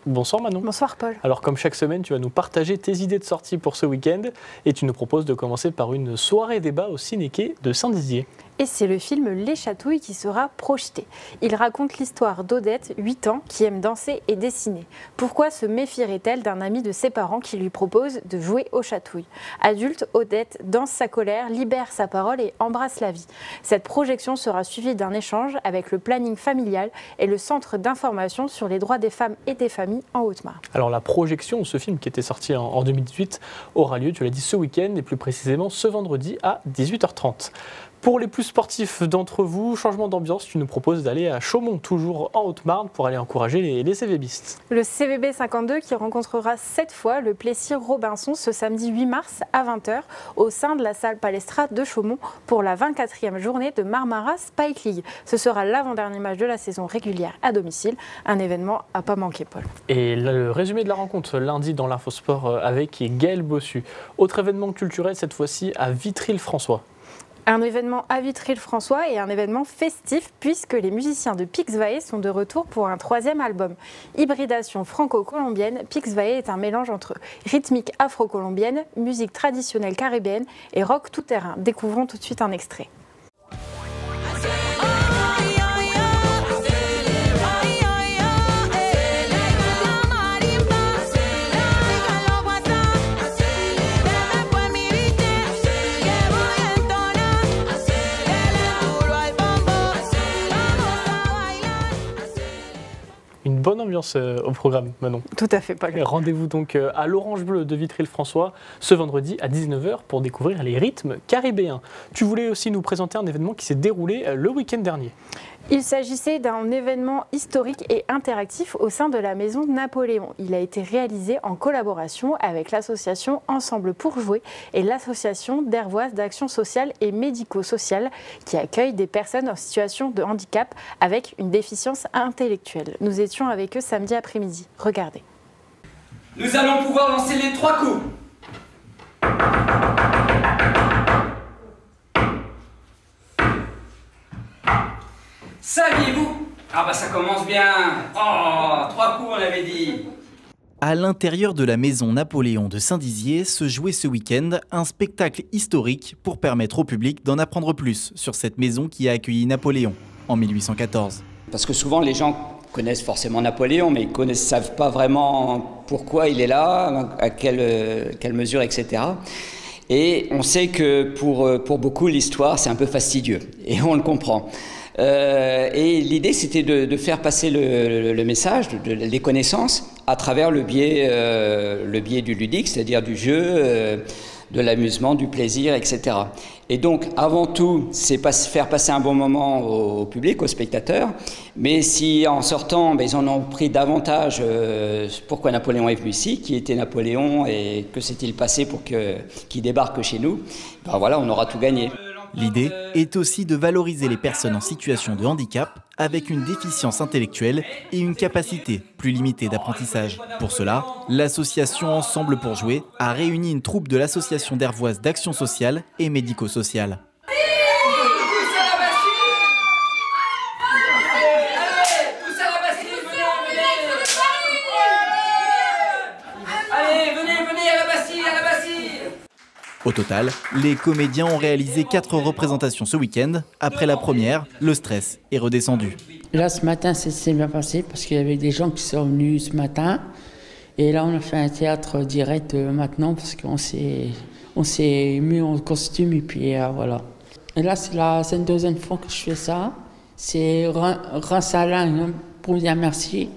Bonsoir Manon. Bonsoir Paul. Alors comme chaque semaine, tu vas nous partager tes idées de sortie pour ce week-end et tu nous proposes de commencer par une soirée débat au Ciné-Quai de Saint-Dizier. Et c'est le film Les Chatouilles qui sera projeté. Il raconte l'histoire d'Odette, 8 ans, qui aime danser et dessiner. Pourquoi se méfierait-elle d'un ami de ses parents qui lui propose de jouer aux chatouilles? Adulte, Odette danse sa colère, libère sa parole et embrasse la vie. Cette projection sera suivie d'un échange avec le planning familial et le centre d'information sur les droits des femmes et des familles en Haute-Marne. Alors la projection de ce film qui était sorti en 2018 aura lieu, tu l'as dit, ce week-end et plus précisément ce vendredi à 18h30. Pour les plus sportifs d'entre vous, changement d'ambiance, tu nous proposes d'aller à Chaumont, toujours en Haute-Marne, pour aller encourager les CVBistes. Le CVB 52 qui rencontrera cette fois le Plessis Robinson ce samedi 8 mars à 20h au sein de la salle Palestra de Chaumont pour la 24e journée de Marmara Spike League. Ce sera l'avant-dernier match de la saison régulière à domicile, un événement à pas manquer Paul. Et le résumé de la rencontre lundi dans l'Infosport avec Gaël Bossu. Autre événement culturel cette fois-ci à Vitry-le-François. Un événement à Vitry-le-François et un événement festif puisque les musiciens de Pixvae sont de retour pour un 3e album. Hybridation franco-colombienne, Pixvae est un mélange entre rythmique afro-colombienne, musique traditionnelle caribéenne et rock tout-terrain. Découvrons tout de suite un extrait. Une bonne ambiance au programme, Manon. Tout à fait, Paul. Rendez-vous donc à l'Orange Bleu de Vitry-le-François ce vendredi à 19h pour découvrir les rythmes caribéens. Tu voulais aussi nous présenter un événement qui s'est déroulé le week-end dernier. Il s'agissait d'un événement historique et interactif au sein de la Maison Napoléon. Il a été réalisé en collaboration avec l'association Ensemble pour jouer et l'association d'Hervoise d'action sociale et médico-sociale qui accueille des personnes en situation de handicap avec une déficience intellectuelle. Nous étions avec eux samedi après-midi. Regardez. Nous allons pouvoir lancer les 3 coups. Saviez-vous? Ah bah ça commence bien. Oh, 3 coups on avait dit. À l'intérieur de la maison Napoléon de Saint-Dizier se jouait ce week-end un spectacle historique pour permettre au public d'en apprendre plus sur cette maison qui a accueilli Napoléon en 1814. Parce que souvent les gens connaissent forcément Napoléon, mais ils ne savent pas vraiment pourquoi il est là, à quelle mesure, etc. Et on sait que pour beaucoup l'histoire c'est un peu fastidieux, et on le comprend. Et l'idée c'était de faire passer le message, les connaissances à travers le biais du ludique, c'est-à-dire du jeu, de l'amusement, du plaisir, etc. Et donc avant tout c'est faire passer un bon moment au public, aux spectateurs, mais si en sortant ils en ont pris davantage pourquoi Napoléon est venu ici, qui était Napoléon et que s'est-il passé pour qu'il débarque chez nous, ben voilà, on aura tout gagné. L'idée est aussi de valoriser les personnes en situation de handicap avec une déficience intellectuelle et une capacité plus limitée d'apprentissage. Pour cela, l'association Ensemble pour jouer a réuni une troupe de l'association d'Hervoise d'action sociale et médico-sociale. Au total, les comédiens ont réalisé 4 représentations ce week-end. Après la première, le stress est redescendu. Là, ce matin, ça s'est bien passé parce qu'il y avait des gens qui sont venus ce matin. Et là, on a fait un théâtre direct maintenant parce qu'on s'est mis en costume et puis voilà. Et là, c'est la 2e fois que je fais ça. C'est Reims Alain pour dire merci.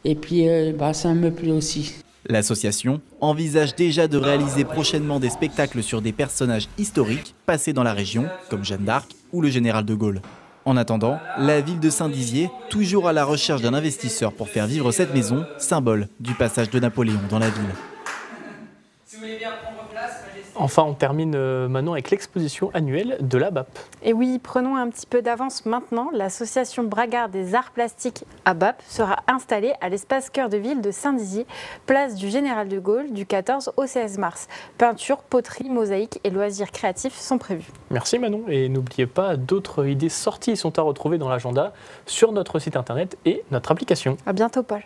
Et puis, ça me plaît aussi. L'association envisage déjà de réaliser prochainement des spectacles sur des personnages historiques passés dans la région, comme Jeanne d'Arc ou le général de Gaulle. En attendant, la ville de Saint-Dizier, toujours à la recherche d'un investisseur pour faire vivre cette maison, symbole du passage de Napoléon dans la ville. Enfin, on termine maintenant avec l'exposition annuelle de la BAP. Et oui, prenons un petit peu d'avance maintenant. L'association Bragard des Arts Plastiques à BAP sera installée à l'espace Cœur de Ville de Saint-Dizier, place du Général de Gaulle, du 14 au 16 mars. Peinture, poterie, mosaïque et loisirs créatifs sont prévus. Merci Manon. Et n'oubliez pas, d'autres idées sorties sont à retrouver dans l'agenda sur notre site internet et notre application. À bientôt Paul.